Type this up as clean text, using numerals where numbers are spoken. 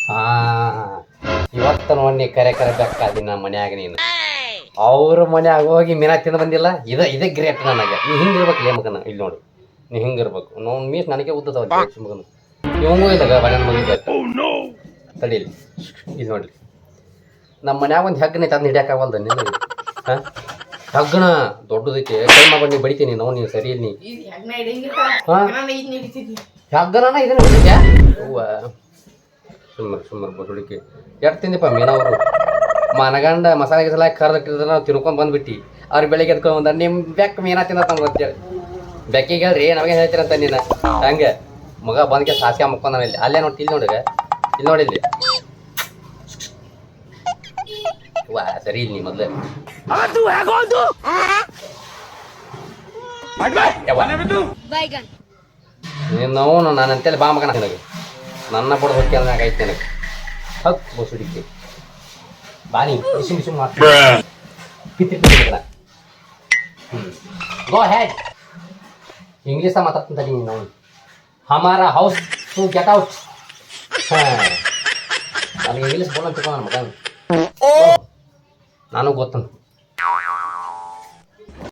ಹಾ ಇವತ್ತು ನೋಡಿ ಕರೆ ಬೇಕಾದಿ ನಮ್ಮ ಮನ್ಯಾಗ ನೀನು ಅವ್ರ ಮನ್ಯಾಗ ಹೋಗಿ ಮೀನಾ ತಿಂದು ಬಂದಿಲ್ಲ ಇದೇ ಗ್ರೇಟ್ ನನಗೆ ನೀ ಹಿಂಗಿರ್ಬೇಕು ಲೇ ಮಗನ ಇಲ್ಲಿ ನೋಡು ನೀ ಹಿಂಗಿರ್ಬೇಕು ನೋವು ಮೀಸ್ ನನಗೆ ಉದ್ದದವ ಮಗನ ಇವಂಗೂ ಇದ್ದಾಗ ಬಣ್ಣ ಮಗ ತಡೀಲಿ ಇದು ನೋಡ್ರಿ ನಮ್ಮ ಮನ್ಯಾಗ ಒಂದು ಹೆಗ್ಗನ ತಂದು ಹಿಡಿಯೋಕ್ಕಾಗಲ್ದ ನೀನು ಹಾಂ ಹೆಗ್ಗಣ ದೊಡ್ಡದೈತಿ ಕೈ ಮಾಡ್ಕೊಂಡು ನೀವು ಬಡಿತೀನಿ ನಾವು ನೀವು ಸರಿ ನೀ ಹಾಂ ಹೆಗ್ಗನ ಇದನ್ನ ಹಿಡಿದ್ಯಾ ಹೂವ ಸುಮ್ಮನೆ ಬಸುಡಿಕೆ ಎಷ್ಟು ತಿಂದಿಪ್ಪ ಮೀನವರು ಮನಗಂಡ ಮಸಾಲೆ ಗಿಸಾಲ ಕರ್ದಿಟ್ಟಿದ್ರೆ ನಾವು ತಿನ್ಕೊಂಡು ಬಂದ್ಬಿಟ್ಟು ಅವ್ರು ಬೆಳಿಗ್ಗೆ ಎದ್ಕೊಂಡು ಬಂದ ನಿಮ್ಮ ಬೆಕ್ಕ ಮೀನಾ ತಿನ್ನತ್ತ ಅಂತೇಳಿ ಬೆಕ್ಕಿಗೆ ಹೇಳ್ರಿ ನಮಗೆ ಹೇಳ್ತೀರಂತ ನೀನು ಹಂಗೆ ಮಗ ಬಂದ್ಕೆ ಸಾಸಿಗೆ ಮುಕ್ಕೊಂಡ ಇಲ್ಲಿ ಅಲ್ಲೇ ನೋಡಿ ಇಲ್ಲಿ ನೋಡಿಗ ಇಲ್ಲಿ ನೋಡಿಲ್ಲಿ ವಾ ಸರಿ ಇಲ್ಲಿ ಮೊದಲು ನಾವು ನಾನು ಅಂತೇಳಿ ಬಾ ಮಗನ ನನಗೆ ನನ್ನ ಬಡ್ದು ಹೊಕ್ಕಿ ಅಂದಾಗ ಐತೆ ನನಗೆ ಹಕ್ ಬಸುಡಿಕೆ ಬಾನಿ ಬಿಸಿ ಬಿಸಿ ಮಾಡ್ತೀನಿ ಗೋ ಹೆಡ್ ಇಂಗ್ಲೀಷ ಮಾತಾಡ್ತೀನಿ ತಡಿ ನಾವು ಹಮಾರ ಹೌಸ್ ಟು ಗೆಟ್ ಔಟ್ ನನಗೆ ಇಂಗ್ಲೀಷ್ ಬೋಲ್ ಅಂತ ನನ್ನ ಮಗ ನಾನು ಗೊತ್ತಂತ